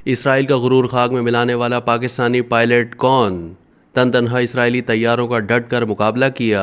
Israel का गुरूर खाक में मिलाने वाला पाकिस्तानी पायलट कौन? तन तनहा इसराइली तैयारों का डट कर मुकाबला किया,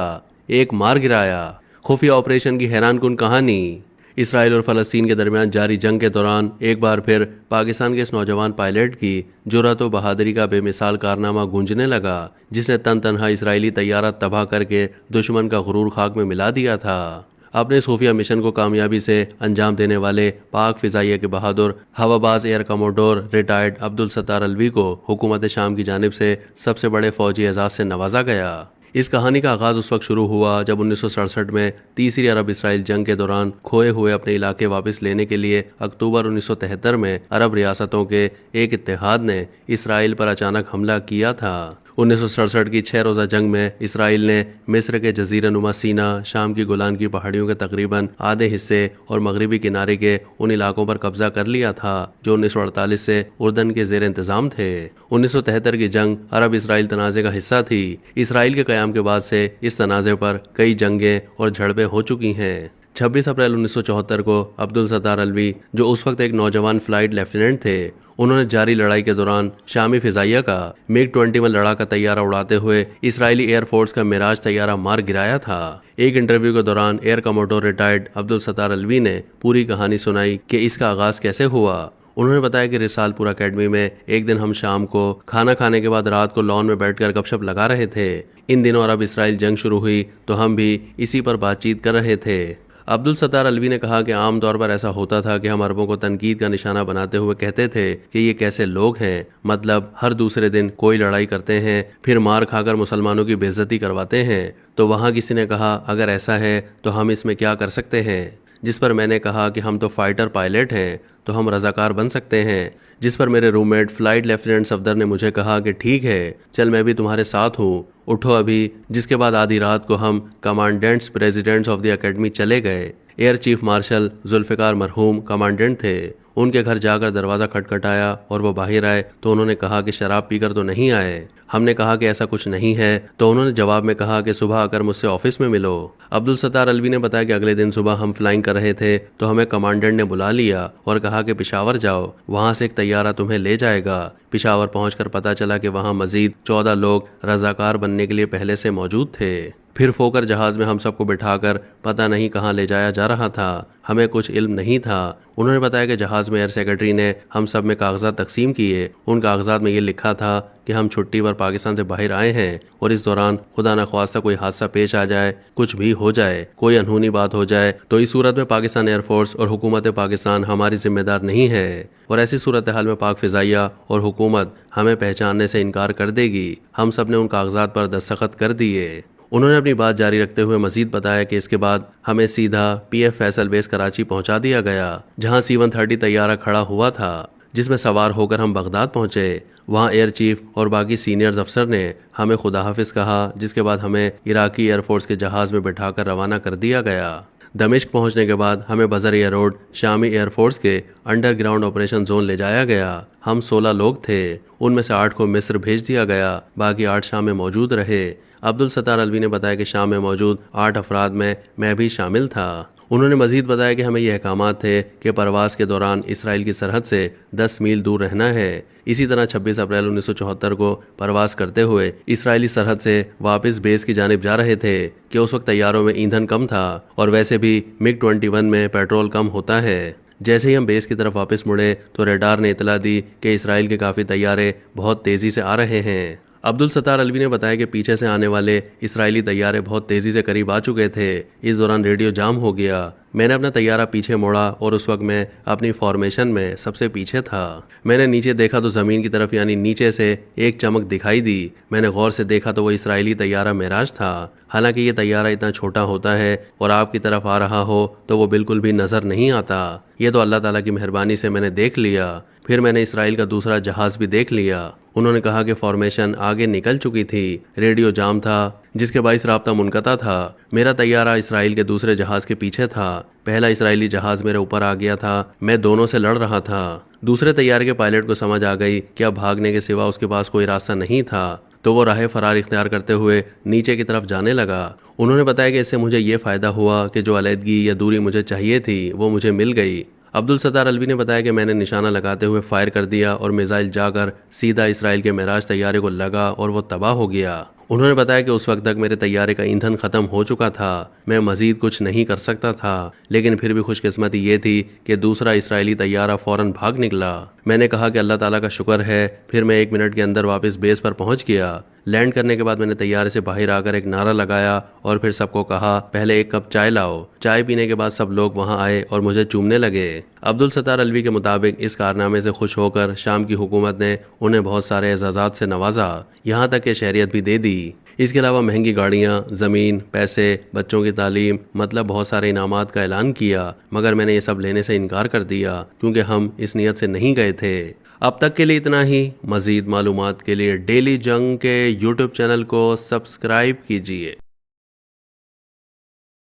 एक मार गिराया। खुफिया ऑपरेशन की हैरानकुन कहानी। इसराइल और फ़लस्तीन के दरमियान जारी जंग के दौरान एक बार फिर पाकिस्तान के इस नौजवान पायलट की जुर्रत व बहादुरी का बेमिसाल कारनामा गूंजने लगा, जिसने तन तनहा इसराइली तैयारा तबाह करके दुश्मन का गुरूर खाक में मिला दिया था। अपने खुफिया मिशन को कामयाबी से अंजाम देने वाले पाक फिजाइया के बहादुर हवाबाज air commodore retired Abdul Sattar Alvi को हुकूमत शाम की जानिब से सबसे बड़े फौजी एजाज से नवाजा गया। इस कहानी का आगाज उस वक्त शुरू हुआ जब 1967 में तीसरी अरब इसराइल जंग के दौरान खोए हुए अपने इलाके वापस लेने के लिए अक्टूबर 1973 में अरब रियासतों के एक इत्तेहाद ने इसराइल पर अचानक हमला किया था। 1967 की 6 रोज़ा जंग में इसराइल ने मिस्र के जजीरा नुमा सीना, शाम की गोलान की पहाड़ियों के तकरीबन आधे हिस्से और मगरबी किनारे के उन इलाकों पर कब्जा कर लिया था जो 1948 से उर्दन के जेर इंतजाम थे। 1973 की जंग अरब इसराइल तनाज़े का हिस्सा थी। इसराइल के क़याम के बाद से इस तनाज़े पर कई जंगें और झड़पें हो चुकी हैं। 26 अप्रैल 1974 को अब्दुल सत्तार अलवी, जो उस वक्त एक नौजवान फ्लाइट लेफ्टिनेंट थे, उन्होंने जारी लड़ाई के दौरान शामी फिजाइया का MiG-21 लड़ाका तैयारा उड़ाते हुए इसराइली एयरफोर्स का मिराज तैयारा मार गिराया था। एक इंटरव्यू के दौरान air commodore retired Abdul Sattar Alvi ने पूरी कहानी सुनाई कि इसका आगाज कैसे हुआ। उन्होंने बताया कि रिसालपुर एकेडमी में एक दिन हम शाम को खाना खाने के बाद रात को लॉन में बैठकर गपशप लगा रहे थे। इन दिनों अरब इसराइल जंग शुरू हुई तो हम भी इसी पर बातचीत कर रहे थे। अब्दुल सत्तार अलवी ने कहा कि आमतौर पर ऐसा होता था कि हम अरबों को तनकीद का निशाना बनाते हुए कहते थे कि ये कैसे लोग हैं, मतलब हर दूसरे दिन कोई लड़ाई करते हैं फिर मार खाकर मुसलमानों की बेइज्जती करवाते हैं। तो वहाँ किसी ने कहा अगर ऐसा है तो हम इसमें क्या कर सकते हैं, जिस पर मैंने कहा कि हम तो फाइटर पायलट हैं तो हम रजाकार बन सकते हैं। जिस पर मेरे रूममेट फ्लाइट लेफ्टिनेंट सफदर ने मुझे कहा कि ठीक है, चल मैं भी तुम्हारे साथ हूँ, उठो अभी। जिसके बाद आधी रात को हम commandants presidents of the academy चले गए। एयर चीफ मार्शल जुल्फ़िकार मरहूम कमांडेंट थे। उनके घर जाकर दरवाज़ा खटखटाया और वो बाहर आए तो उन्होंने कहा कि शराब पीकर तो नहीं आए। हमने कहा कि ऐसा कुछ नहीं है तो उन्होंने जवाब में कहा कि सुबह आकर मुझसे ऑफिस में मिलो। अब्दुल सत्तार अलवी ने बताया कि अगले दिन सुबह हम फ्लाइंग कर रहे थे तो हमें कमांडेंट ने बुला लिया और कहा कि पिशावर जाओ, वहां से एक तैयारा तुम्हें ले जाएगा। पिशावर पहुंचकर पता चला कि वहां मजीद 14 लोग रजाकार बनने के लिए पहले से मौजूद थे। फिर फोकर जहाज में हम सबको बिठाकर पता नहीं कहाँ ले जाया जा रहा था। हमें कुछ इल्म नहीं था। उन्होंने बताया कि जहाज में एयर सेक्रेटरी ने हम सब में कागजात तकसीम किए। उन कागजात में ये लिखा था कि हम छुट्टी पर पाकिस्तान से बाहर आए हैं और इस दौरान खुदा न ख्वास्ता कोई हादसा पेश आ जाए, कुछ भी हो जाए, कोई अनहोनी बात हो जाए तो इस सूरत में पाकिस्तान एयरफोर्स और हुकूमत पाकिस्तान हमारी जिम्मेदार नहीं है और ऐसी सूरत हाल में पाक फिजाइया और हुकूमत हमें पहचानने से इनकार कर देगी। हम सब ने उन कागजात पर दस्तखत कर दिए। उन्होंने अपनी बात जारी रखते हुए मजीद बताया कि इसके बाद हमें सीधा PF फैसल बेस कराची पहुंचा दिया गया, जहां C-130 तैयारा खड़ा हुआ था, जिसमें सवार होकर हम बगदाद पहुंचे। वहां एयर चीफ और बाकी सीनियर्स अफसर ने हमें खुदा हाफिज कहा, जिसके बाद हमें इराकी एयरफोर्स के जहाज में बैठाकर रवाना कर दिया गया। दमिश्क पहुंचने के बाद हमें buzzer air road Shami air force के अंडरग्राउंड ऑपरेशन जोन ले जाया गया। हम 16 लोग थे, उनमें से 8 को मिस्र भेज दिया गया, बाकी 8 शाम में मौजूद रहे। अब्दुल सत्तार अलवी ने बताया कि शाम में मौजूद 8 अफराद में मैं भी शामिल था। उन्होंने मजीद बताया कि हमें यह अहकामात थे कि परवास के दौरान इसराइल की सरहद से 10 मील दूर रहना है। इसी तरह 26 अप्रैल 1974 को परवास करते हुए इसराइली सरहद से वापस बेस की जानिब जा रहे थे कि उस वक्त तैयारों में ईंधन कम था और वैसे भी MiG-21 में पेट्रोल कम होता है। जैसे ही हम बेस की तरफ वापस मुड़े तो रडार ने इतला दी कि इसराइल के काफ़ी तैयारे बहुत तेज़ी से आ रहे हैं। अब्दुल सत्तार अलवी ने बताया कि पीछे से आने वाले इसराइली तैयारे बहुत तेज़ी से करीब आ चुके थे। इस दौरान रेडियो जाम हो गया। मैंने अपना तैयारा पीछे मोड़ा और उस वक्त मैं अपनी फॉर्मेशन में सबसे पीछे था। मैंने नीचे देखा तो ज़मीन की तरफ यानी नीचे से एक चमक दिखाई दी। मैंने गौर से देखा तो वो इसराइली तैयारा मेराज था। हालांकि ये तैयारा इतना छोटा होता है और आपकी तरफ आ रहा हो तो वो बिल्कुल भी नज़र नहीं आता। ये तो अल्लाह ताला की मेहरबानी से मैंने देख लिया। फिर मैंने इसराइल का दूसरा जहाज़ भी देख लिया। उन्होंने कहा कि फॉर्मेशन आगे निकल चुकी थी, रेडियो जाम था जिसके बाइस राब्ता मुनक़ता था। मेरा तैयारा इसराइल के दूसरे जहाज़ के पीछे था। पहला इसराइली जहाज़ मेरे ऊपर आ गया था। मैं दोनों से लड़ रहा था। दूसरे तैयारे के पायलट को समझ आ गई कि अब भागने के सिवा उसके पास कोई रास्ता नहीं था, तो वो राह फरार इख्तियार करते हुए नीचे की तरफ जाने लगा। उन्होंने बताया कि इससे मुझे ये फ़ायदा हुआ कि जो अलहदगी या दूरी मुझे चाहिए थी वो मुझे मिल गई। अब्दुल सत्तार अलवी ने बताया कि मैंने निशाना लगाते हुए फायर कर दिया और मिसाइल जाकर सीधा इसराइल के मेराज तैयारे को लगा और वो तबाह हो गया। उन्होंने बताया कि उस वक्त तक मेरे तैयारे का ईंधन खत्म हो चुका था, मैं मजीद कुछ नहीं कर सकता था, लेकिन फिर भी खुशकिस्मती ये थी कि दूसरा इसराइली तैयारा फौरन भाग निकला। मैंने कहा कि अल्लाह ताला का शुक्र है। फिर मैं 1 मिनट के अंदर वापस बेस पर पहुंच गया। लैंड करने के बाद मैंने तैयारे से बाहर आकर एक नारा लगाया और फिर सबको कहा, पहले एक कप चाय लाओ। चाय पीने के बाद सब लोग वहां आए और मुझे चूमने लगे। अब्दुल सत्तार अलवी के मुताबिक इस कारनामे से खुश होकर शाम की हुकूमत ने उन्हें बहुत सारे एजाज़ात से नवाजा, यहाँ तक कि शहरियत भी दे दी। इसके अलावा महंगी गाड़ियाँ, ज़मीन, पैसे, बच्चों की तालीम, मतलब बहुत सारे इनामात का ऐलान किया, मगर मैंने ये सब लेने से इनकार कर दिया क्योंकि हम इस नीयत से नहीं गए थे। अब तक के लिए इतना ही। मज़ीद मालूमात के लिए डेली जंग के यूट्यूब चैनल को सब्सक्राइब कीजिए।